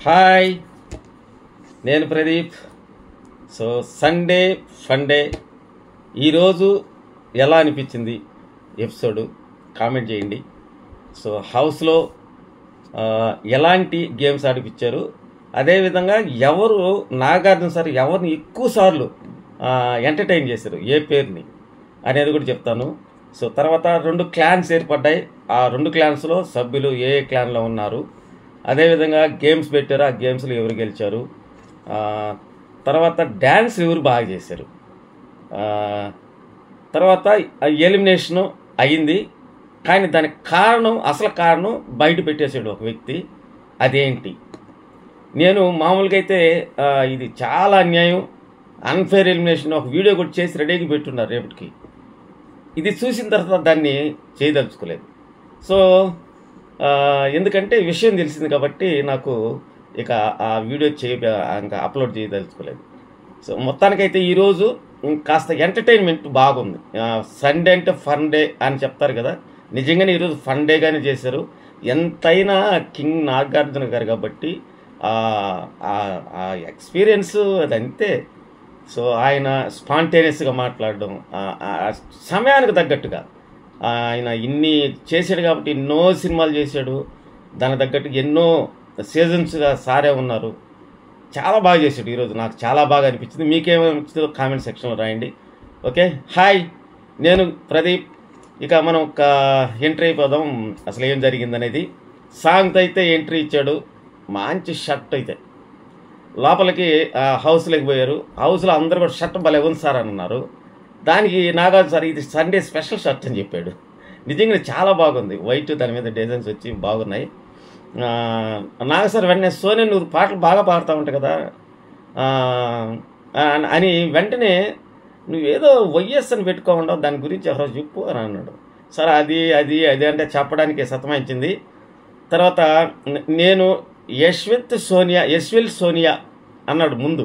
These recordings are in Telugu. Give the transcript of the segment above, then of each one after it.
హాయ్, నేను ప్రదీప్. సో సండే ఫండే ఈరోజు ఎలా అనిపించింది ఎపిసోడు కామెంట్ చేయండి. సో హౌస్లో ఎలాంటి గేమ్స్ ఆడిపించారు, అదేవిధంగా ఎవరు నాగార్జున సార్ ఎవరిని ఎక్కువ సార్లు ఎంటర్టైన్ చేశారు, ఏ పేరుని అనేది కూడా చెప్తాను. సో తర్వాత 2 క్లాన్స్ ఏర్పడ్డాయి. ఆ 2 క్లాన్స్లో సభ్యులు ఏ క్లాన్లో ఉన్నారు, అదేవిధంగా గేమ్స్ పెట్టారు, ఆ గేమ్స్లో ఎవరు గెలిచారు, తర్వాత డ్యాన్స్ ఎవరు బాగా చేశారు, తర్వాత ఎలిమినేషను అయింది. కానీ దానికి కారణం, అసలు కారణం బయట పెట్టేసాడు ఒక వ్యక్తి. అదేంటి? నేను మామూలుగా అయితే ఇది చాలా అన్యాయం, అన్ఫేర్ ఎలిమినేషన్ ఒక వీడియో కూడా చేసి రెడీకి పెట్టున్నారు రేపటికి. ఇది చూసిన తర్వాత దాన్ని చేయదలుచుకోలేదు. సో ఎందుకంటే విషయం తెలిసింది కాబట్టి నాకు ఇక ఆ వీడియో ఇంకా అప్లోడ్ చేయదలుచుకోలేదు. సో మొత్తానికైతే ఈరోజు కాస్త ఎంటర్టైన్మెంట్ బాగుంది. సండే అంటే ఫన్ డే అని చెప్తారు కదా, నిజంగానే ఈరోజు ఫన్ డేగానే చేశారు. ఎంతైనా కింగ్ నాగార్జున గారు కాబట్టి ఆ ఎక్స్పీరియన్స్ అది అంతే. సో ఆయన స్పాంటేనియస్గా మాట్లాడడం, సమయానికి తగ్గట్టుగా ఆయన ఇన్ని చేశాడు కాబట్టి ఎన్నో సినిమాలు చేశాడు, దానికి తగ్గట్టుగా ఎన్నో సీజన్స్గా సారే ఉన్నారు. చాలా బాగా చేశాడు ఈరోజు, నాకు చాలా బాగా అనిపించింది. మీకేమనిపించిందో కామెంట్ సెక్షన్లో రాయండి. ఓకే, హాయ్, నేను ప్రదీప్. ఇక మనం ఒక ఎంట్రీ అయిపోదాం, అసలు ఏం జరిగిందనేది. సాంగ్తో అయితే ఎంట్రీ ఇచ్చాడు, మంచి షర్ట్ అయితే లోపలికి హౌస్లోకి పోయారు. హౌస్లో అందరూ కూడా షర్ట్ భలే ఉంది సార్ అని అన్నారు. దానికి నాగార్జున సార్ ఇది సండే స్పెషల్ షర్ట్ అని చెప్పాడు. నిజంగా చాలా బాగుంది, వైట్, దాని మీద డిజైన్స్ వచ్చి బాగున్నాయి. నాగ సార్ వెంటనే సోనియా నువ్వు పాటలు బాగా పాడుతూ ఉంటావు కదా అని వెంటనే నువ్వేదో వైఎస్ అని పెట్టుకోకుండా దాని గురించి ఎవరో చెప్పు అని అన్నాడు. సార్ అది అది అది అంటే చెప్పడానికి సతమాయించింది. తర్వాత నేను యశ్వంత్ సోనియా అన్నాడు ముందు.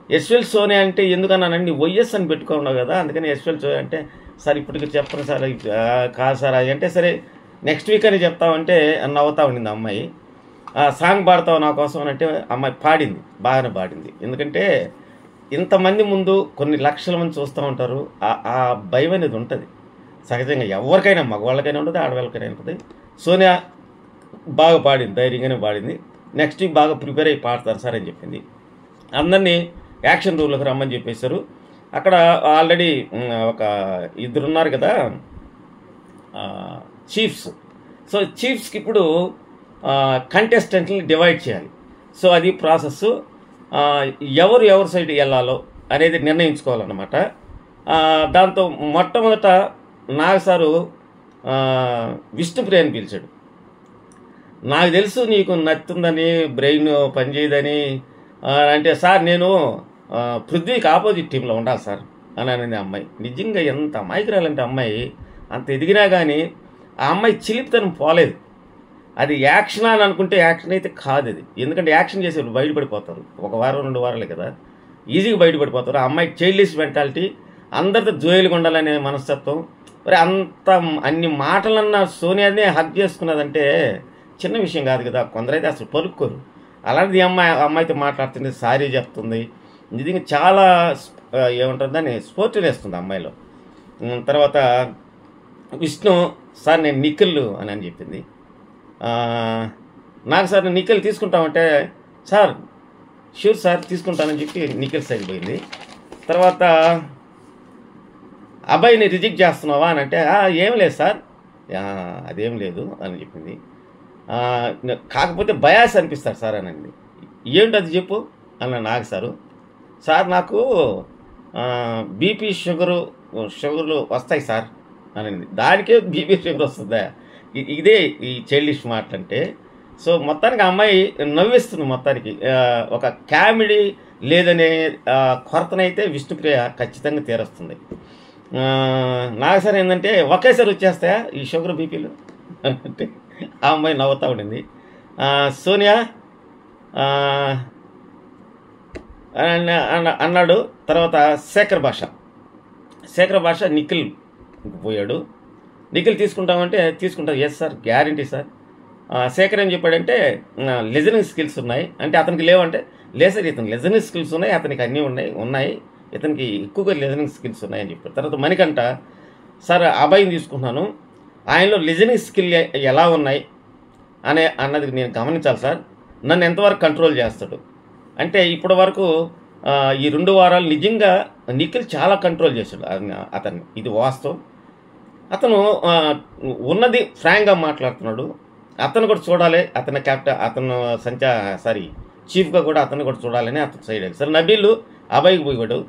యశ్వంత్ సోనియా అంటే ఎందుకన్నానండి, వైఎస్ అని పెట్టుకున్నావు కదా, అందుకని యశ్వంత్ సోనియా అంటే సార్ ఇప్పటికి చెప్పను సార్, కాదు సార్ అది అంటే సరే నెక్స్ట్ వీక్ అని చెప్తామంటే నవ్వుతా ఉండింది అమ్మాయి. సాంగ్ పాడతావు నా కోసం అని అంటే అమ్మాయి పాడింది, బాగానే పాడింది. ఎందుకంటే ఇంతమంది ముందు కొన్ని లక్షల మంది చూస్తూ ఉంటారు, ఆ భయం అనేది ఉంటుంది సహజంగా, ఎవరికైనా, మగవాళ్ళకైనా ఉంటుంది, ఆడవాళ్ళకైనా ఉంటుంది. సోనియా బాగా పాడింది, ధైర్యంగానే పాడింది. నెక్స్ట్ వీక్ బాగా ప్రిపేర్ అయ్యి పాడతారు సార్ అని చెప్పింది. అందరినీ యాక్షన్ రూమ్లోకి రమ్మని చెప్పేశారు. అక్కడ ఆల్రెడీ ఒక 2 ఉన్నారు కదా చీఫ్స్. సో చీఫ్స్కి ఇప్పుడు కంటెస్టెంట్ని డివైడ్ చేయాలి. సో అది ప్రాసెస్. ఎవరు సైడ్ వెళ్ళాలో అనేది నిర్ణయించుకోవాలన్నమాట. దాంతో మొట్టమొదట నాగసారు విష్ణుప్రియని పిలిచాడు. నాకు తెలుసు నీకు నత్తుందని, బ్రెయిన్ పనిచేయదని అంటే, సార్ నేను పృథ్వీకి ఆపోజిట్ టీంలో ఉండాలి సార్ అని అనేది అమ్మాయి. నిజంగా ఎంత అమాయకురాలంటే అమ్మాయి, అంత ఎదిగినా కానీ ఆ అమ్మాయి చిలిపితనం పోలేదు. అది యాక్షన్ అని అనుకుంటే యాక్షన్ అయితే కాదు అది. ఎందుకంటే యాక్షన్ చేసేవాళ్ళు బయటపడిపోతారు, 1 వారం 2 వారాలే కదా, ఈజీగా బయటపడిపోతారు. ఆ అమ్మాయి చైల్డిష్ మెంటాలిటీ, అందరితో జోయిలుగా ఉండాలనే మనస్తత్వం. మరి అన్ని మాటలన్నా సోనియానే హక్ చేసుకున్నదంటే చిన్న విషయం కాదు కదా. కొందరైతే అసలు పలుక్కోరు. అలాంటిది అమ్మాయితో మాట్లాడుతుంది, సారీ చెప్తుంది. నిజంగా చాలా ఏమంటుంది దాన్ని స్పోర్టివ్ వేస్తుంది అమ్మాయిలో. తర్వాత విష్ణు సార్ నేను నిఖిల్ అని చెప్పింది. నాకు సార్ నిఖిల్ తీసుకుంటామంటే సార్ షూర్ సార్ తీసుకుంటానని చెప్పి నిఖిల్ సైడ్ పోయింది. తర్వాత అబ్బాయిని రిజెక్ట్ చేస్తున్నావా అని అంటే ఏం లేదు సార్, అదేం లేదు అని చెప్పింది. కాకపోతే బయాస్ అనిపిస్తారు సార్ అనండి. ఏంటి అది చెప్పు అన్న నాగ సార్ నాకు బీపీ షుగర్లు వస్తాయి సార్ అనింది. దానికే బీపీ షుగర్ వస్తుందా? ఇదే ఈ చైల్డిష్ మాటలంటే. సో మొత్తానికి అమ్మాయి నవ్విస్తుంది. మొత్తానికి ఒక కామెడీ లేదనే కొరతనైతే విష్ణుప్రియ ఖచ్చితంగా తీరుస్తుంది. నాగసారి ఏంటంటే ఒకేసారి వచ్చేస్తాయా ఈ షుగర్ బీపీలు అంటే ఆ అమ్మాయి నవ్వుతూ ఉండింది. సోనియా అన్నాడు. తర్వాత శేఖర్ భాష నిఖిల్ పోయాడు. నిఖిల్ తీసుకుంటామంటే తీసుకుంటారు. Yes sir, guarantee sir Shekhar ఏం చెప్పాడంటే లిజనింగ్ స్కిల్స్ ఉన్నాయి అంటే అతనికి లేవంటే లేదు సార్ ఇతను లిజనింగ్ స్కిల్స్ ఉన్నాయి, అతనికి అన్నీ ఉన్నాయి, ఇతనికి ఎక్కువగా లిజనింగ్ స్కిల్స్ ఉన్నాయని చెప్పారు. తర్వాత మణికంఠ సార్ అబ్బాయిని తీసుకుంటున్నాను, ఆయనలో లిజనింగ్ స్కిల్ ఎలా ఉన్నాయి అన్నది నేను గమనించాలి సార్, నన్ను ఎంతవరకు కంట్రోల్ చేస్తాడు అంటే ఇప్పటి వరకు ఈ 2 వారాలు నిజంగా నిఖిల్ చాలా కంట్రోల్ చేశాడు అతన్ని, ఇది వాస్తవం. అతను ఉన్నది ఫ్రాంక్గా మాట్లాడుతున్నాడు, అతను కూడా చూడాలి, అతని చీఫ్గా కూడా అతను కూడా చూడాలని అతను సైడ్ అయ్యాడు. సరే నబీల్ అబ్బాయికి పోయాడు,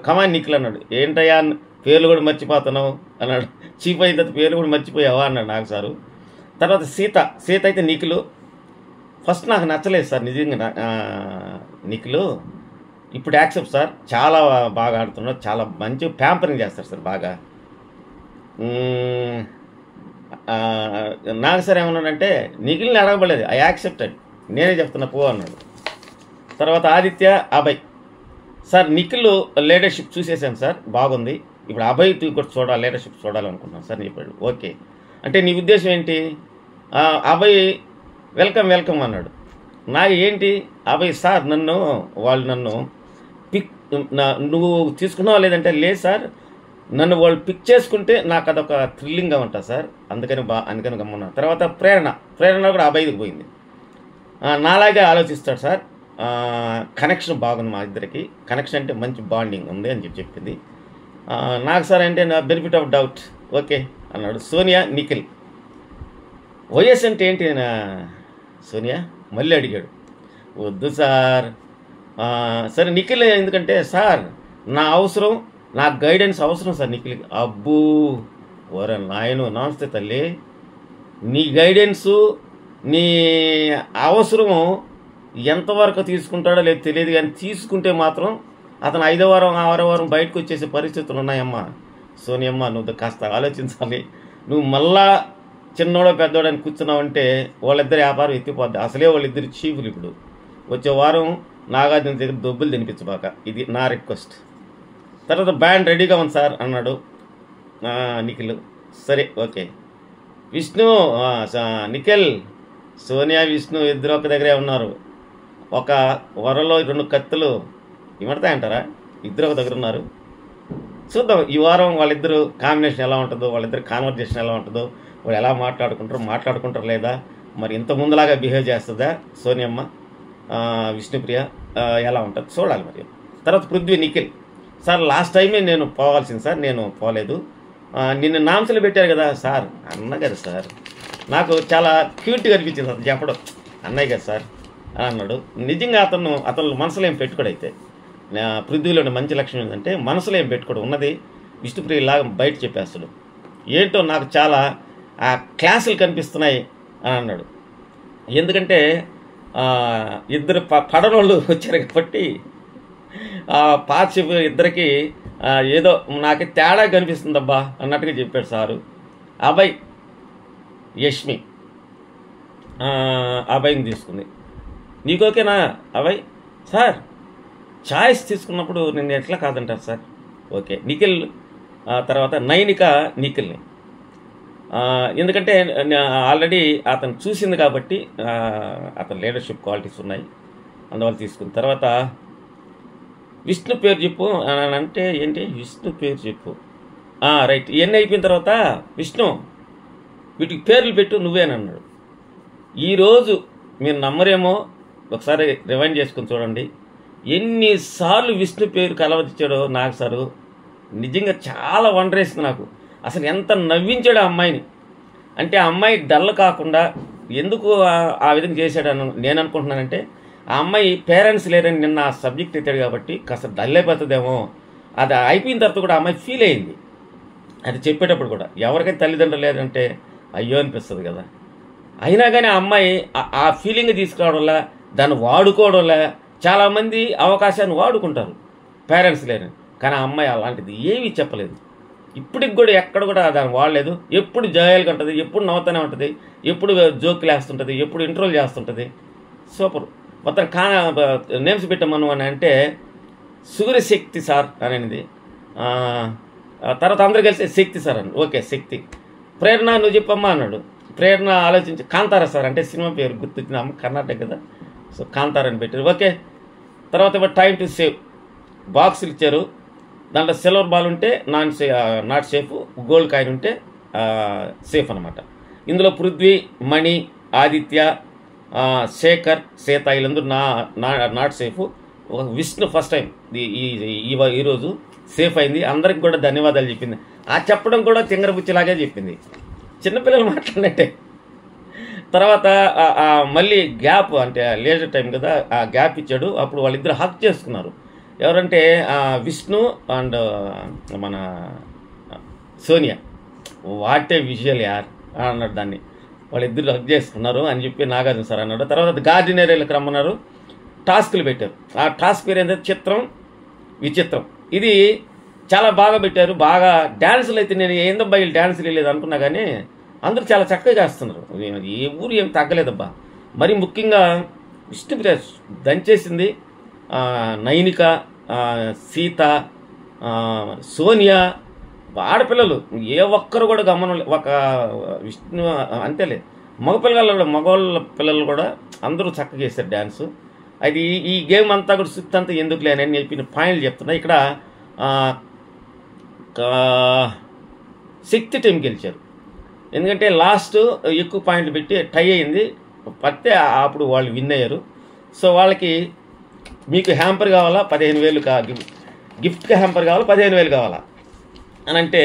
కమాన్ నిఖిల్ అన్నాడు. ఏంటయ్యా పేర్లు కూడా మర్చిపోతున్నావు అన్నాడు. చీఫ్ అయిన తర్వాత పేర్లు కూడా మర్చిపోయావా అన్నాడు నాకు సారు. తర్వాత సీత అయితే నిఖిల్ ఫస్ట్ నాకు నచ్చలేదు సార్ నిజంగా నిఖిల్, ఇప్పుడు యాక్సెప్ట్ సార్, చాలా బాగా ఆడుతున్నాడు, చాలా మంచి ప్యాంపరింగ్ చేస్తారు సార్ బాగా. నాకు సార్ ఏమన్నాడంటే నిఖిల్ని అడగబడలేదు, ఐ యాక్సెప్టెడ్, నేనే చెప్తున్నా పో అన్నాడు. తర్వాత ఆదిత్య అభయ్ సార్ నిఖిల్ లీడర్షిప్ చూసేసాను సార్, బాగుంది, ఇప్పుడు అభయ్ కూడా చూడాలి, లీడర్షిప్ చూడాలనుకుంటున్నాను సార్ అని చెప్పాడు. ఓకే అంటే నీ ఉద్దేశం ఏంటి? అభయ్ వెల్కమ్ అన్నాడు. నాకు ఏంటి అభయ్ సార్ వాళ్ళు నన్ను నువ్వు తీసుకున్నావా లేదంటే లేదు సార్, నన్ను వాళ్ళు పిక్ చేసుకుంటే నాకు అదొక థ్రిల్లింగ్గా ఉంటుంది సార్, అందుకని గమ్మన్నా. తర్వాత ప్రేరణ కూడా అభయ్కి పోయింది, నాలాగే ఆలోచిస్తాడు సార్, కనెక్షన్ బాగుంది మా ఇద్దరికి, కనెక్షన్ అంటే మంచి బాండింగ్ ఉంది అని చెప్పింది. నాకు సార్ అంటే నా బెనిఫిట్ ఆఫ్ డౌట్ ఓకే అన్నాడు. సోనియా నిఖిల్ వైఎస్ అంటే ఏంటి సోనియా మళ్ళీ అడిగాడు. వద్దు సార్, సరే నిఖిల్ ఎందుకంటే సార్ నా గైడెన్స్ అవసరం సార్ నిఖిల్కి. అబ్బూ ఓరే నాయను నమస్తే తల్లి, నీ గైడెన్సు నీ అవసరము ఎంతవరకు తీసుకుంటాడో లేదు తెలియదు, కానీ తీసుకుంటే మాత్రం అతను 5వ వారం 6వ వారం బయటకు వచ్చేసే పరిస్థితులు ఉన్నాయమ్మా. సోనియమ్మ నువ్వు కాస్త ఆలోచించాలి, నువ్వు మళ్ళా చిన్నోడో పెద్దోడో అని కూర్చున్నావంటే వాళ్ళిద్దరు వ్యాపారం ఎత్తిపోద్ది. అసలే వాళ్ళిద్దరు చీఫ్లు, ఇప్పుడు వచ్చే వారం నాగార్జున దగ్గర దొబ్బులు తినిపించబాక, ఇది నా రిక్వెస్ట్. తర్వాత బ్యాండ్ రెడీగా ఉంది సార్ అన్నాడు నిఖిల్. సరే ఓకే. విష్ణు నిఖిల్ సోనియా విష్ణు ఇద్దరు ఒక దగ్గరే ఉన్నారు, ఒక వరలో 2 కత్తులు ఇమడతాయంటారా, ఇద్దరు ఒక దగ్గర ఉన్నారు, చూద్దాం ఈ వారం వాళ్ళిద్దరు కాంబినేషన్ ఎలా ఉంటుందో, వాళ్ళిద్దరు కాన్వర్జేషన్ ఎలా ఉంటుందో, వాళ్ళు ఎలా మాట్లాడుకుంటారు లేదా, మరి ఇంత ముందులాగా బిహేవ్ చేస్తుందా సోనియమ్మ విష్ణుప్రియ, ఎలా ఉంటుంది చూడాలి మరి. తర్వాత పృథ్వీ నిఖిల్ సార్ లాస్ట్ టైమే నేను పోవాల్సింది సార్, నేను పోలేదు, నిన్ను నాంసలు పెట్టారు కదా సార్ అన్న కదా సార్, నాకు చాలా క్యూట్గా అనిపించింది అతను చెప్పడం, అన్నయ్య కదా సార్ అని అన్నాడు. నిజంగా అతను మనసులో ఏం పెట్టుకోడైతే, పృథ్వీలో మంచి లక్షణం ఏంటంటే మనసులో ఏం పెట్టుకోడు, ఉన్నది విష్ణుప్రియలాగా బయట చెప్పేస్తాడు. ఏంటో నాకు చాలా క్లాసులు కనిపిస్తున్నాయి అని అన్నాడు. ఎందుకంటే ఇద్దరు పడనోళ్ళు వచ్చారు కాబట్టి పార్ట్షిప్ ఇద్దరికి ఏదో నాకు తేడా కనిపిస్తుందబ్బా అన్నట్టుగా చెప్పాడు సారు. అభయ్ యష్మి అభయ్ని తీసుకుంది. నీకు ఓకేనా అభయ్? సార్ చాయిస్ తీసుకున్నప్పుడు నేను ఎట్లా కాదంటారు సార్. ఓకే. నిఖిల్ తర్వాత నైనిక నిఖిల్ని, ఎందుకంటే ఆల్రెడీ అతను చూసింది కాబట్టి అతని లీడర్షిప్ క్వాలిటీస్ ఉన్నాయి, అందువల్ల తీసుకుంది. తర్వాత విష్ణు పేరు చెప్పు అని అంటే ఏంటి విష్ణు పేరు చెప్పు, రైట్. ఇవన్నీ అయిపోయిన తర్వాత విష్ణు వీటికి పేర్లు పెట్టు నువ్వేనన్నాడు. ఈరోజు మీరు నమ్మరేమో, ఒకసారి రివైండ్ చేసుకుని చూడండి, ఎన్నిసార్లు విష్ణు పేరు కలవచ్చాడో నాకు సారు. నిజంగా చాలా వండరేసింది నాకు, అసలు ఎంత నవ్వించాడు ఆ అమ్మాయిని. అంటే ఆ అమ్మాయి డల్ కాకుండా ఎందుకు ఆ విధంగా చేశాడని నేను అనుకుంటున్నానంటే, ఆ అమ్మాయి పేరెంట్స్ లేరని నిన్న ఆ సబ్జెక్ట్ ఎత్తాడు కాబట్టి కాస్త డల్ అయిపోతుందేమో, అది అయిపోయిన తర్వాత కూడా ఆ అమ్మాయి ఫీల్ అయింది. అది చెప్పేటప్పుడు కూడా ఎవరికైనా తల్లిదండ్రులు లేదంటే అయ్యో అనిపిస్తుంది కదా. అయినా కానీ ఆ అమ్మాయి ఆ ఫీలింగ్ తీసుకురావడంలా, దాన్ని వాడుకోవడంలా, చాలామంది అవకాశాన్ని వాడుకుంటారు పేరెంట్స్ లేరని, కానీ ఆ అమ్మాయి అలాంటిది ఏమీ చెప్పలేదు. ఇప్పటికి కూడా ఎక్కడ కూడా దాన్ని వాడలేదు. ఎప్పుడు జయాలుగా ఉంటుంది, ఎప్పుడు నవ్వుతూనే ఉంటుంది, ఎప్పుడు జోకులు వేస్తుంటుంది, ఎప్పుడు ఇంట్రోల్ చేస్తుంటుంది. సూపర్. మొత్తం నేమ్స్ పెట్టమను అని అంటే సూర్యశక్తి సార్ అనేది, తర్వాత అందరు కలిసి శక్తి సార్ అని. ఓకే శక్తి. ప్రేరణ నువ్వు చెప్పమ్మా అన్నాడు. ప్రేరణ ఆలోచించి కాంతారా సార్ అంటే సినిమా పేరు గుర్తొచ్చినాము, కర్ణాటక కదా, సో కాంతారా అని పెట్టారు. ఓకే, తర్వాత టైం టు సేవ్ బాక్సులు ఇచ్చారు. దాంట్లో సిల్వర్ బాల్ ఉంటే నాట్ సేఫ్, గోల్డ్ కాయిన్ ఉంటే సేఫ్ అనమాట. ఇందులో పృథ్వీ, మణి, ఆదిత్య, శేఖర్, సీత వీళ్ళందరూ not safe. Vishnu first time ఈరోజు సేఫ్ అయింది. అందరికి కూడా ధన్యవాదాలు చెప్పింది. ఆ చెప్పడం కూడా తింగరబుచ్చిలాగే చెప్పింది, చిన్నపిల్లలు మాట్లాడినట్టే. తర్వాత మళ్ళీ గ్యాప్ అంటే లేజర్ టైం కదా, ఆ గ్యాప్ ఇచ్చాడు. అప్పుడు వాళ్ళిద్దరు హక్ చేసుకున్నారు. ఎవరంటే విష్ణు అండ్ మన సోనియా. వాటే విజువల్ యార్ అన్నాడు దాన్ని. వాళ్ళిద్దరు హక్ చేసుకున్నారు అని చెప్పి నాగార్జున సార్ అన్నాడు. తర్వాత గార్డెన్ ఏరియాలకు రమ్మన్నారు, టాస్కులు పెట్టారు. ఆ టాస్క్ పేరు ఏంటంటే చిత్రం విచిత్రం. ఇది చాలా బాగా పెట్టారు. బాగా డ్యాన్సులు అయితే నేను ఏందబ్బా వీళ్ళు డ్యాన్సులు వెళ్ళలేదు అనుకున్నా, కానీ అందరూ చాలా చక్కగా చేస్తున్నారు. ఏ ఊరు ఏం తగ్గలేదబ్బా. మరి ముఖ్యంగా విష్ణుప్రియ దంచేసింది. నైనిక, సీత, సోనియా, ఆడపిల్లలు ఏ ఒక్కరు కూడా ఒక విష్ణు అంతేలే, మగవాళ్ళ పిల్లలు కూడా అందరూ చక్కగా చేశారు డ్యాన్సు. అది ఈ గేమ్ అంతా కూడా సుత్తి అంతా ఎందుకు లేని చెప్పిన పాయింట్లు చెప్తున్నా. ఇక్కడ శక్తి టీం గెలిచారు. ఎందుకంటే లాస్ట్ ఎక్కువ పాయింట్లు పెట్టి టై అయింది, పడితే అప్పుడు వాళ్ళు విన్ అయ్యారు. సో వాళ్ళకి మీకు హ్యాంపర్ కావాలా 15,000 గిఫ్ట్గా హ్యాంపర్ కావాలా 15,000 కావాలా అని అంటే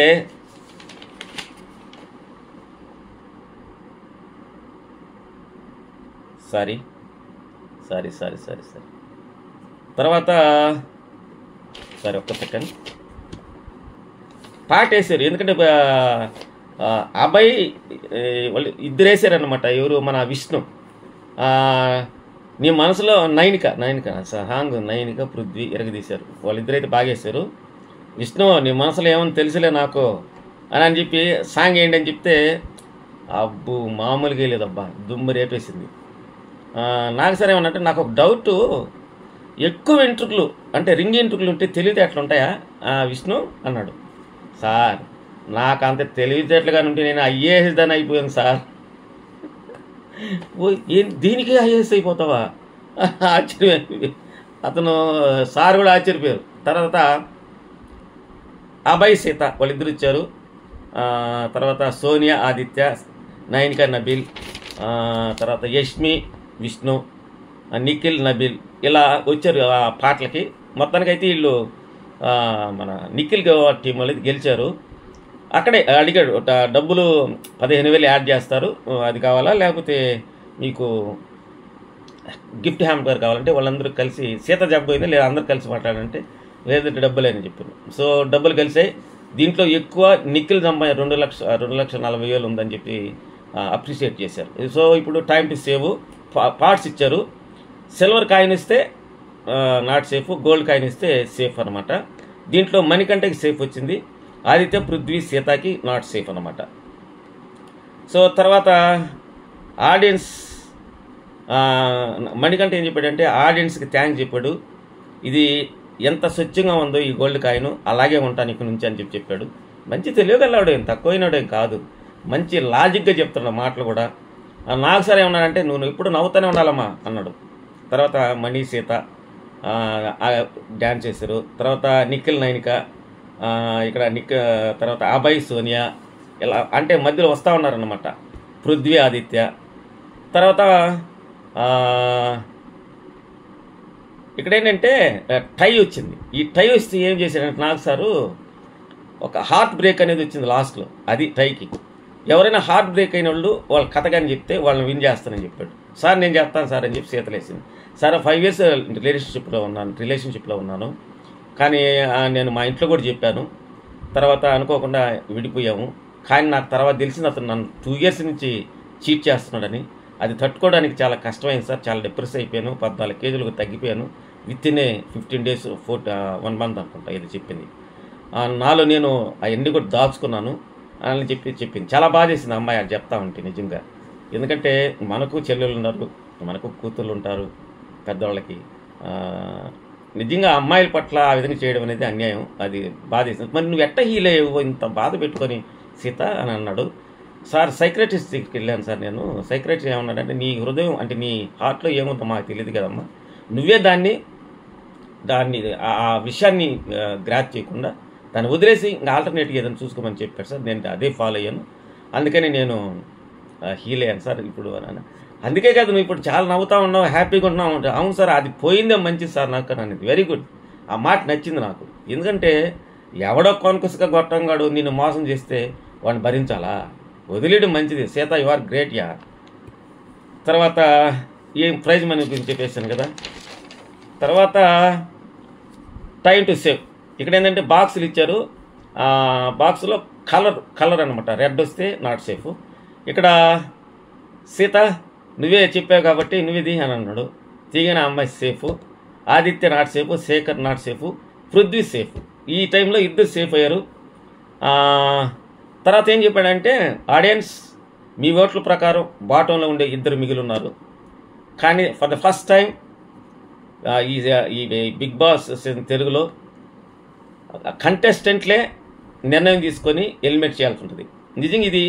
సారీ తర్వాత సరే ఒక్క సెకండ్ పాట వేసారు. ఎందుకంటే అబ్బాయి వాళ్ళు ఇద్దరు వేసారనమాట. ఎవరు మన విష్ణు, నీ మనసులో నైనిక సాంగ్, నైనిక పృథ్వీ ఎరగదీశారు. వాళ్ళిద్దరైతే బాగా వేశారు. విష్ణు నీ మనసులో ఏమని తెలుసులే నాకు అని చెప్పి సాంగ్ ఏంటి అని చెప్తే అబ్బు మామూలుగా లేదబ్బా, దుమ్ము రేపేసింది. నాకు సరే ఏమన్నంటే నాకు ఒక డౌటు, ఎక్కువ వెంట్రుకలు అంటే రింగ్ వెంట్రుకలు ఉంటే తెలివితేటలు ఉంటాయా విష్ణు అన్నాడు. సార్ నాకు అంత తెలివితేటలుగా ఉంటే నేను ఐఏఎస్ దాన్ని అయిపోయాను సార్. దీనికి ఐఏఎస్ అయిపోతావా ఆశ్చర్యం. అతను సార్ కూడా ఆశ్చర్యపోయారు. తర్వాత అభయ్ సీత వాళ్ళిద్దరు ఇచ్చారు. తర్వాత సోనియా, ఆదిత్య, నైనిక, నబీల్, తర్వాత యష్మి, విష్ణు, నిఖిల్, నబీల్ ఇలా వచ్చారు ఆ పాటలకి. మొత్తానికైతే వీళ్ళు మన నిఖిల్ టీం వాళ్ళు గెలిచారు. అక్కడే అడిగాడు, డబ్బులు 15,000 యాడ్ చేస్తారు, అది కావాలా లేకపోతే మీకు గిఫ్ట్ హ్యాంపర్ కావాలంటే వాళ్ళందరూ కలిసి సీత చెప్పబోయింది, లేదా అందరూ కలిసి మాట్లాడంటే లేదంటే డబ్బులే అని చెప్పారు. సో డబ్బులు కలిసాయి. దీంట్లో ఎక్కువ నిఖిల్ సంపాదన 2,40,000 ఉందని చెప్పి అప్రిషియేట్ చేశారు. సో ఇప్పుడు టైం టు సేవ్ పార్ట్స్ ఇచ్చారు. సిల్వర్ కాయిన్ ఇస్తే నాట్ సేఫ్, గోల్డ్ కాయిన్ ఇస్తే సేఫ్ అనమాట. దీంట్లో మణికంఠకి సేఫ్ వచ్చింది, ఆదిత్య, పృథ్వీ, సీతకి నాట్ సేఫ్ అనమాట. సో తర్వాత ఆడియన్స్ మణికంఠ ఏం చెప్పాడంటే ఆడియన్స్కి థ్యాంక్స్ చెప్పాడు. ఇది ఎంత స్వచ్ఛంగా ఉందో ఈ గోల్డ్ కాయిన్, అలాగే ఉంటాను ఇక్కడ నుంచి అని చెప్పాడు. మంచి తెలియగలవాడు, ఏం తక్కువైనడేం కాదు, మంచి లాజిక్గా చెప్తున్న మాటలు కూడా. నాకు సరే ఏమన్నాడంటే నువ్వు ఇప్పుడు నవ్వుతూనే ఉండాలమ్మా అన్నాడు. తర్వాత మణి, సీత డ్యాన్స్ చేశారు. తర్వాత నిఖిల్, నైనిక, ఇక్కడ తర్వాత అభయ్, సోనియా ఇలా అంటే మధ్యలో వస్తూ ఉన్నారన్నమాట. పృథ్వీ, ఆదిత్య. తర్వాత ఇక్కడ ఏంటంటే టై వచ్చింది. ఈ టై వస్తే ఏం చేశాడంటే నాకు సారు ఒక హార్ట్ బ్రేక్ అనేది వచ్చింది లాస్ట్లో, అది టైకి. ఎవరైనా హార్ట్ బ్రేక్ అయిన వాళ్ళు వాళ్ళ కథ కానీ చెప్తే వాళ్ళని విన్ చేస్తానని చెప్పాడు. సార్ నేను చెప్తాను సార్ అని చెప్పి సీతలేసింది. సార్ 5 years రిలేషన్షిప్లో ఉన్నాను, కానీ నేను మా ఇంట్లో కూడా చెప్పాను. తర్వాత అనుకోకుండా విడిపోయాము, కానీ నాకు తర్వాత తెలిసింది అతను నన్ను 2 years నుంచి చీట్ చేస్తున్నాడని. అది తట్టుకోవడానికి చాలా కష్టమైంది సార్, చాలా డిప్రెస్ అయిపోయాను, 14 kg తగ్గిపోయాను with in 15 days 1 month అనుకుంటా ఇది చెప్పింది. నాలో నేను అవన్నీ కూడా దాచుకున్నాను అని చెప్పింది. చాలా బాధ చేసింది అమ్మాయి అది చెప్తా ఉంటే నిజంగా. ఎందుకంటే మనకు చెల్లెళ్ళు ఉన్నారు, మనకు కూతుళ్ళు ఉంటారు పెద్దవాళ్ళకి. నిజంగా అమ్మాయిల పట్ల ఆ విధంగా చేయడం అనేది అన్యాయం, అది బాధ చేసింది. మరి నువ్వు ఎట్ట హీల్ అయ్యావు ఇంత బాధ పెట్టుకొని సీత అని అన్నాడు. సార్ సైక్రటిస్ట్ దగ్గరికి వెళ్ళాను సార్ నేను. సైక్రటిస్ట్ ఏమన్నాడంటే, నీ హృదయం అంటే నీ హార్ట్లో ఏముందో మాకు తెలియదు కదమ్మా, నువ్వే దాన్ని ఆ విషయాన్ని గ్రాప్ చేయకుండా దాన్ని వదిలేసి ఇంకా ఆల్టర్నేట్గా ఏదైనా చూసుకోమని చెప్పాడు సార్. నేను అదే ఫాలో అయ్యాను, అందుకని నేను హీల్ అయ్యాను సార్ ఇప్పుడు. అందుకే కదా నువ్వు ఇప్పుడు చాలా నవ్వుతా ఉన్నావు, హ్యాపీగా ఉంటున్నావు అంటే. అవును సార్, అది పోయిందే మంచిది సార్ నాకు అనేది. వెరీ గుడ్, ఆ మాట నచ్చింది నాకు. ఎందుకంటే ఎవడో కొనుకొసుగా గొట్టంగాడు నిన్ను మోసం చేస్తే వాడిని భరించాలా? వదిలేయడం మంచిది. సీత, యు ఆర్ గ్రేట్ యా. తర్వాత ఏం ప్రైజ్ మనీ గురించి చెప్పేసాను కదా. తర్వాత టైం టు సేవ్. ఇక్కడ ఏంటంటే బాక్సులు ఇచ్చారు, బాక్సులో కలర్ అనమాట, రెడ్ వస్తే నాట్ సేఫ్. ఇక్కడ సీత నువ్వే చెప్పావు కాబట్టి నువ్వేది అని అన్నాడు. తీగిన అమ్మాయి safe, Aditya not safe, Shekhar not safe, Prithvi safe. ఈ టైంలో ఇద్దరు సేఫ్ అయ్యారు. తర్వాత ఏం చెప్పాడంటే, ఆడియన్స్ మీ ఓట్ల ప్రకారం బాటంలో ఉండే ఇద్దరు మిగిలి ఉన్నారు, కానీ ఫర్ ద ఫస్ట్ టైం ఈ బిగ్ బాస్ తెలుగులో కంటెస్టెంట్లే నిర్ణయం తీసుకొని ఎలిమినేట్ చేయాల్సి ఉంటుంది. నిజంగా ఇది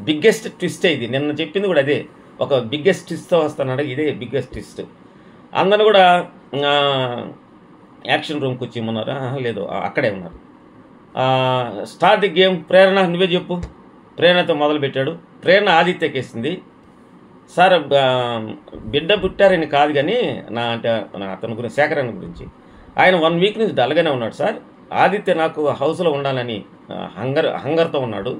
బిగ్గెస్ట్ ట్విస్టే. ఇది నిన్న చెప్పింది కూడా అదే, ఒక బిగ్గెస్ట్ ట్విస్ట్తో వస్తున్నాడు, ఇదే బిగ్గెస్ట్ ట్విస్ట్. అందరూ కూడా యాక్షన్ రూమ్కి వచ్చి ఉన్నారా? లేదు, అక్కడే ఉన్నారు. Start the game. ప్రేరణ నువ్వే చెప్పు. ప్రేరణతో మొదలుపెట్టాడు. ప్రేరణ ఆదిత్యకి వేసింది. సార్ బిడ్డ పుట్టారని కాదు కానీ అతని గురించి, శేఖరన్ గురించి, ఆయన 1 వీక్ నుంచి డల్గానే ఉన్నాడు సార్. ఆదిత్య నాకు హౌస్లో ఉండాలని హంగర్తో ఉన్నాడు,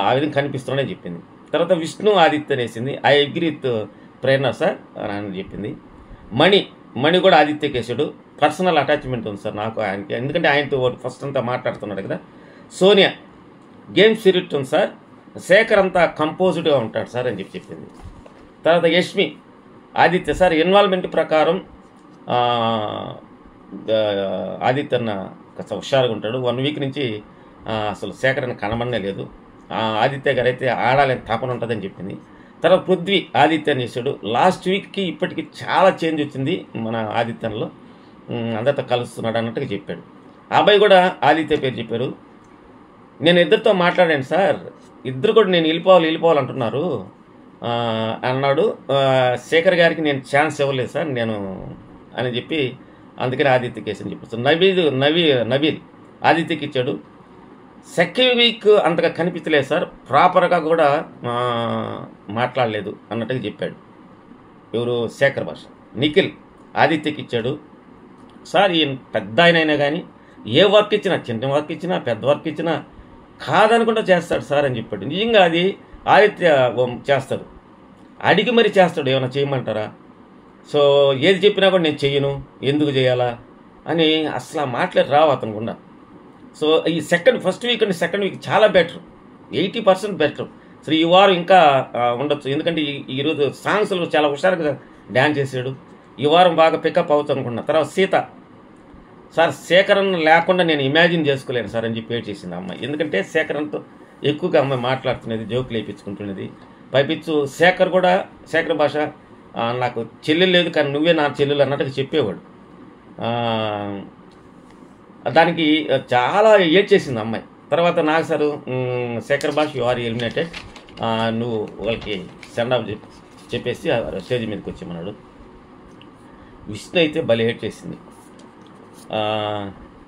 ఆ విధంగా కనిపిస్తున్నాడని చెప్పింది. తర్వాత విష్ణు ఆదిత్యని వేసింది. I agree with Prerana sir అని చెప్పింది. మణి కూడా ఆదిత్యకి వేసాడు. పర్సనల్ అటాచ్మెంట్ ఉంది సార్ నాకు ఆయనకి, ఎందుకంటే ఆయనతో ఫస్ట్ అంతా మాట్లాడుతున్నాడు కదా. సోనియా గేమ్ స్పిరిట్ ఉంది సార్. శేఖర్ అంతా కంపోజ్డ్గా ఉంటాడు సార్ అని చెప్పింది. తర్వాత యష్మి ఆదిత్య సార్ ఇన్వాల్వ్మెంట్ ప్రకారం ఆదిత్య అన్న కాస్త హుషారుగా ఉంటాడు. 1 వీక్ నుంచి అసలు శేఖరని కనబడనే లేదు. ఆదిత్య గారు అయితే ఆడాలని తపన ఉంటుందని చెప్పింది. తర్వాత పృథ్వీ ఆదిత్యని చేశాడు. లాస్ట్ వీక్కి ఇప్పటికి చాలా చేంజ్ వచ్చింది మన ఆదిత్యంలో, అందరితో కలుస్తున్నాడు అన్నట్టుగా చెప్పాడు. అబ్బాయి కూడా ఆదిత్య పేరు చెప్పారు. నేను ఇద్దరితో మాట్లాడాను సార్, ఇద్దరు కూడా నేను వెళ్ళిపోవాలి అంటున్నారు అన్నాడు. శేఖర్ గారికి నేను ఛాన్స్ ఇవ్వలేదు సార్ నేను అని చెప్పి, అందుకని ఆదిత్యకి వేసని చెప్పారు. నబీల్ ఆదిత్యకి ఇచ్చాడు. సెకండ్ వీక్ అంతగా కనిపించలేదు సార్, ప్రాపర్గా కూడా మాట్లాడలేదు అన్నట్టుగా చెప్పాడు. ఎవరు? శేఖర్ భాష. నిఖిల్ ఆదిత్యకి ఇచ్చాడు. సార్ ఈయన పెద్ద అయినా కానీ ఏ వర్క్ ఇచ్చినా, చిన్న వర్క్ ఇచ్చినా పెద్ద వర్క్ ఇచ్చినా కాదనుకుంటా చేస్తాడు సార్ అని చెప్పాడు. నిజంగా అది ఆదిత్య చేస్తాడు, అడిగి మరీ చేస్తాడు. ఏమైనా చేయమంటారా? సో ఏది చెప్పినా కూడా నేను చెయ్యను, ఎందుకు చేయాలా అని అసలు మాట్లాడి రావు అతనుకుండా. సో ఈ first week and second week చాలా బెటర్, 80% బెటర్. సో ఈ వారం ఇంకా ఉండొచ్చు, ఎందుకంటే ఈరోజు సాంగ్స్లో చాలా హుషారుగా డ్యాన్స్ చేశాడు. ఈ వారం బాగా పికప్ అవుతుంది అనుకున్నా. తర్వాత సీత సార్ శేఖరన్ లేకుండా నేను ఇమాజిన్ చేసుకోలేను సార్ అని చెప్పి ఏడ్ చేసింది అమ్మాయి. ఎందుకంటే శేఖరన్తో ఎక్కువగా అమ్మాయి మాట్లాడుతున్నది, జోకులు వేయించుకుంటున్నది. పైపిచ్చు శేఖర్ భాష నాకు చెల్లెలు లేదు కానీ నువ్వే నా చెల్లెలు అన్నట్టుగా చెప్పేవాడు. దానికి చాలా ఏడ్ చేసింది అమ్మాయి. తర్వాత నాకు సార్ శేఖర్ భాష యు ఆర్ ఎలిమినేటెడ్, నువ్వు వాళ్ళకి సెండ్ ఆఫ్ చెప్పేసి స్టేజ్ మీదకి వచ్చేమన్నాడు. విష్ణు అయితే భలే ఏడ్ చేసింది.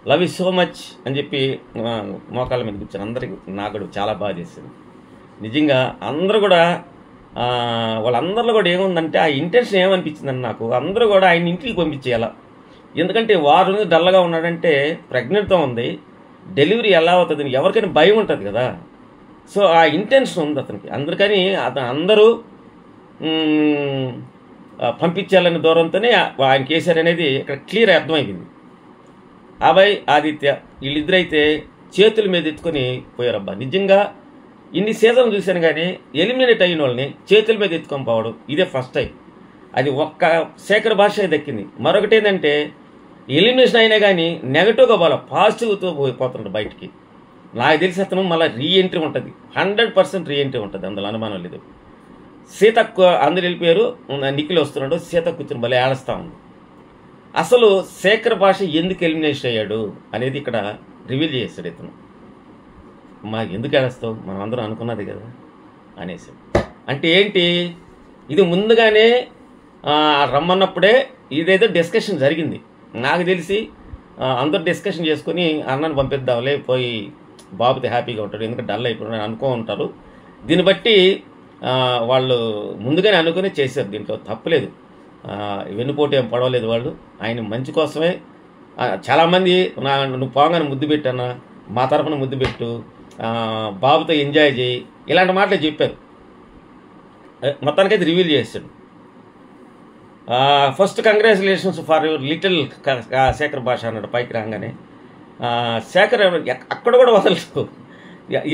లవ్ యూ సో మచ్ అని చెప్పి మోకాళ్ళ మీద కూర్చొని అందరికి నాకు కూడా చాలా బాగా చేసింది. నిజంగా అందరూ కూడా వాళ్ళందరిలో కూడా ఏముందంటే ఆ ఇంటెన్షన్ ఏమనిపించిందని నాకు, అందరూ కూడా ఆయన ఇంటికి పంపించేయాల. ఎందుకంటే వారు డల్గా ఉన్నాడంటే ప్రెగ్నెంట్తో ఉంది, డెలివరీ ఎలా అవుతుంది ఎవరికైనా భయం ఉంటుంది కదా. సో ఆ ఇంటెన్షన్ ఉంది అతనికి, అందుకని అందరూ పంపించాలనే దూరంతోనే ఆయన కేసారనేది ఇక్కడ క్లియర్ అర్థమైంది. అబ్బాయి ఆదిత్య వీళ్ళిద్దరైతే చేతుల మీద ఎత్తుకొని పోయారబ్బా. నిజంగా ఇన్ని సీజన్లు చూశాను కానీ ఎలిమినేట్ అయిన వాళ్ళని చేతుల మీద ఎత్తుకొని పోవడం ఇదే ఫస్ట్ టైం. అది ఒక్క శేఖర్ భాష దక్కింది. మరొకటి ఏంటంటే ఎలిమినేషన్ అయినా కానీ నెగటివ్గా పోవాలి, పాజిటివ్తో పోతున్నాడు బయటికి. నాకు తెలిసి అతను మళ్ళీ రీఎంట్రీ ఉంటుంది, 100% రీఎంట్రీ ఉంటుంది, అందులో అనుమానం లేదు. సీత అందరు వెళ్ళిపోయారు, నిఖిల్ వస్తున్నాడు, సీత కూర్చొని భలే ఏడుస్తూ ఉంది. అసలు శేఖర్ భాష ఎందుకు ఎలిమినేషన్ అయ్యాడు అనేది ఇక్కడ రివీల్ చేస్తాడు ఇతను. మాకు ఎందుకు ఏడుస్తావు, మనం అందరం అనుకున్నది కదా అనేసి. అంటే ఏంటి, ఇది ముందుగానే రమ్మన్నప్పుడే ఇదేదో డిస్కషన్ జరిగింది. నాకు తెలిసి అందరూ డిస్కషన్ చేసుకుని అన్నని పంపిద్దాంలే, పోయి బాబుతో హ్యాపీగా ఉంటాడు, ఎందుకంటే డల్ అయిపోయి అనుకో ఉంటారు. దీన్ని బట్టి వాళ్ళు ముందుగానే అనుకుని చేశారు, దీంట్లో తప్పులేదు. వెన్నుపోటు ఏం పడవలేదు వాళ్ళు, ఆయన మంచి కోసమే. చాలామంది నువ్వు పోగానే ముద్దు పెట్టానా, మా తరఫున ముద్దు పెట్టు, బాబుతో ఎంజాయ్ చేయి, ఇలాంటి మాటలే చెప్పారు. మొత్తానికైతే రివీల్ చేశాడు. First congratulations for your little Shekhar భాష అన్నాడు పైకి రాగానే. శేఖర్ అక్కడ కూడా వదలదు,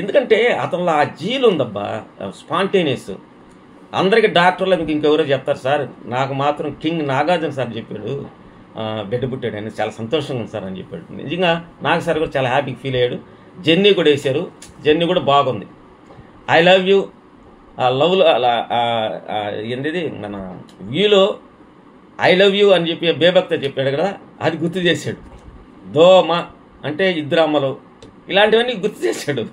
ఎందుకంటే అతనిలో ఆ జీలు ఉందబ్బా, స్పాంటేనియస్. అందరికీ డాక్టర్లు మీకు ఇంకెవరో చెప్తారు సార్, నాకు మాత్రం కింగ్ నాగార్జున సార్ చెప్పాడు బిడ్డ పుట్టాడు అని, చాలా సంతోషంగా ఉంది సార్ అని చెప్పాడు. నిజంగా నాగ్ సార్ కూడా చాలా హ్యాపీగా ఫీల్ అయ్యాడు. జెన్నీ కూడా వేశారు, జెన్నీ కూడా బాగుంది. ఐ లవ్ యూ, లవ్లో ఏంటిది మన వ్యూలో ఐ లవ్ యూ అని చెప్పి బేభక్త చెప్పాడు కదా, అది గుర్తు చేశాడు. దోమ అంటే ఇద్దరు అమ్మలు, ఇలాంటివన్నీ గుర్తు చేశాడు.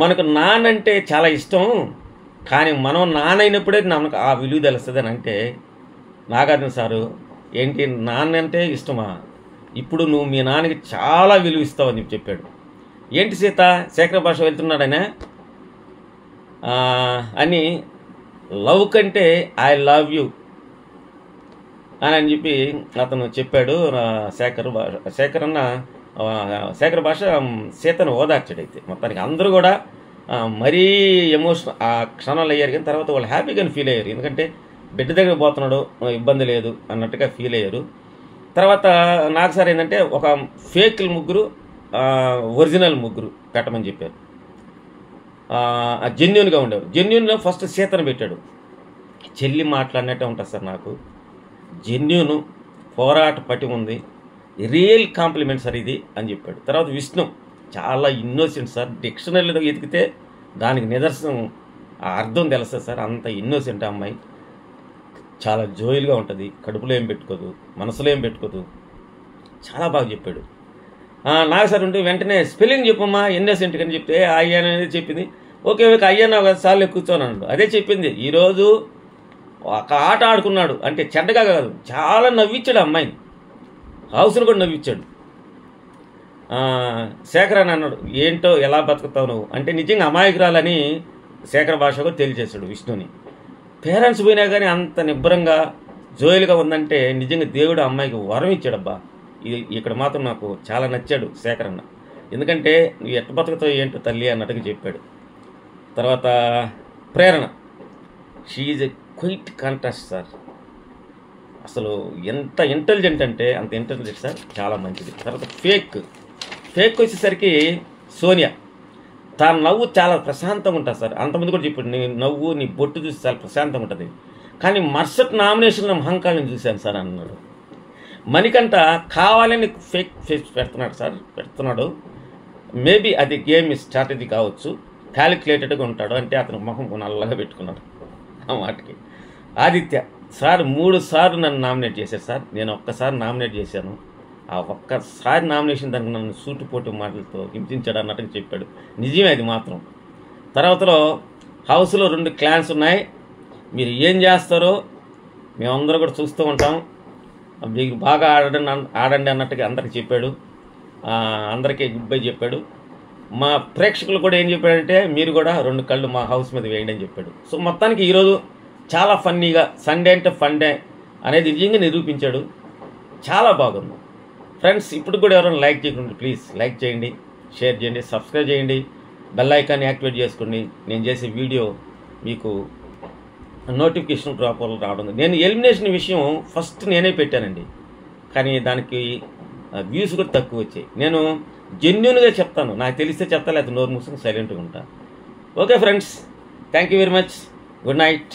మనకు నానంటే చాలా ఇష్టం, కానీ మనం నానైనప్పుడే మనకు ఆ విలువ తెలుస్తుంది అని అంటే, నాగార్జున సారు ఏంటి నాన్న అంటే ఇష్టమా, ఇప్పుడు నువ్వు మీ నాన్నకి చాలా విలువ ఇస్తావు అని చెప్పాడు. ఏంటి సీత శేఖర్ భాష వెళ్తున్నాడనే అని, లవ్ కంటే ఐ లవ్ యూ అని చెప్పి అతను చెప్పాడు. శేఖర్ భాష సీతను ఓదార్చాడైతే. మొత్తానికి అందరూ కూడా మరీ ఎమోషన్ ఆ క్షణాలు అయ్యారు, కానీ తర్వాత వాళ్ళు హ్యాపీగానే ఫీల్ అయ్యారు, ఎందుకంటే బిడ్డ దగ్గర పోతున్నాడు, ఇబ్బంది లేదు అన్నట్టుగా ఫీల్ అయ్యారు. తర్వాత నాకు సార్ ఏంటంటే ఒక ఫేక్ ముగ్గురు, ఒరిజినల్ ముగ్గురు పెట్టమని చెప్పారు. జెన్యూన్గా ఉండేవారు. జెన్యూన్లో ఫస్ట్ సీతను పెట్టాడు. చెల్లి మాట్లాడినట్టే ఉంటుంది సార్, నాకు జెన్యూను పోరాట పటి ఉంది, రియల్ కాంప్లిమెంట్ సార్ ఇది అని చెప్పాడు. తర్వాత విష్ణు చాలా ఇన్నోసెంట్ సార్, డిక్షనరీలో ఎతికితే దానికి నిదర్శనం ఆ అర్థం తెలుస్తుంది సార్, అంత ఇన్నోసెంట్ అమ్మాయి, చాలా జోయిల్గా ఉంటుంది, కడుపులో ఏం పెట్టుకోదు, మనసులో ఏం పెట్టుకోదు, చాలా బాగా చెప్పాడు. నాకు సార్ ఉంటే వెంటనే స్పెల్లింగ్ చెప్పమ్మా ఇన్నోసెంట్ అని చెప్తే అయ్యా అనేది చెప్పింది. ఓకే ఓకే అయ్యా నా సార్లు కూర్చొని అన్నాడు, అదే చెప్పింది. ఈరోజు ఒక ఆట ఆడుకున్నాడు అంటే చెడ్డగా కాదు, చాలా నవ్వించాడు అమ్మాయిని, హౌస్ను కూడా నవ్వించాడు. శేఖర్ అని అన్నాడు, ఏంటో ఎలా బతుకుతావు నువ్వు అంటే, నిజంగా అమాయకురాలని శేఖర్ భాష కూడా తెలియజేశాడు విష్ణుని. పేరెంట్స్ పోయినా కానీ అంత నిబ్బరంగా జోయిల్గా ఉందంటే నిజంగా దేవుడు అమ్మాయికి వరం ఇచ్చాడబ్బా. ఇది ఇక్కడ మాత్రం నాకు చాలా నచ్చాడు శేఖర్ అన్న, ఎందుకంటే నువ్వు ఎట్ట బతుకుతావు ఏంటో తల్లి అన్నట్టుగా చెప్పాడు. తర్వాత Prerana, she is a quite contrast sir, అసలు ఎంత ఇంటెలిజెంట్ అంటే అంత ఇంటెలిజెంట్ సార్, చాలా మంచిది. తర్వాత ఫేక్ వచ్చేసరికి సోనియా, తన నవ్వు చాలా ప్రశాంతంగా ఉంటుంది సార్. అంతమంది కూడా చెప్పాడు, నీ నవ్వు నీ బొట్టు చూసి చాలా ప్రశాంతంగా ఉంటుంది, కానీ మరుసటి నామినేషన్లో మహంకాళిని చూశాను సార్ అన్నాడు. మణికంఠ కావాలని ఫేక్ ఫేస్ పెడుతున్నాడు. మేబీ అది గేమ్ స్ట్రాటజీ కావచ్చు, క్యాలిక్యులేటెడ్గా ఉంటాడు, అంటే అతను మొహం నల్లగా పెట్టుకున్నాడు ఆ మాటకి. ఆదిత్య సార్ 3 సార్లు నన్ను నామినేట్ చేశారు సార్, నేను ఒక్కసారి నామినేట్ చేశాను, ఆ ఒక్కసారి నామినేషన్ దానికి నన్ను సూటిపోటు మాటలతో హింసించాడు అన్నట్టుగా చెప్పాడు. నిజమే అది మాత్రం. తర్వాతలో హౌస్లో 2 క్లాన్స్ ఉన్నాయి, మీరు ఏం చేస్తారో మేమందరూ కూడా చూస్తూ ఉంటాం, మీకు బాగా ఆడండి అన్నట్టుగా అందరికి చెప్పాడు. అందరికీ గుడ్ బై చెప్పాడు. మా ప్రేక్షకులు కూడా ఏం చెప్పాడంటే, మీరు కూడా 2 కళ్ళు మా హౌస్ మీద వేయండి అని చెప్పాడు. సో మొత్తానికి ఈరోజు చాలా ఫన్నీగా, సండే అంటే ఫన్ డే అనేది నిజంగా నిరూపించాడు, చాలా బాగుంది. ఫ్రెండ్స్ ఇప్పుడు కూడా ఎవరైనా లైక్ చేయకుండా ప్లీజ్ లైక్ చేయండి, షేర్ చేయండి, సబ్స్క్రైబ్ చేయండి, బెల్ ఐకాన్ని యాక్టివేట్ చేసుకోండి. నేను చేసే వీడియో మీకు నోటిఫికేషన్ ప్రాపర్గా రావడం. నేను ఎలిమినేషన్ విషయం ఫస్ట్ నేనే పెట్టానండి, కానీ దానికి వ్యూస్ కూడా తక్కువ వచ్చాయి. నేను జెన్యూన్గా చెప్తాను, నాకు తెలిస్తే చెప్తా, లేకపోతే నోరు మూసుకొని సైలెంట్గా ఉంటాను. Okay friends, thank you very much, good night.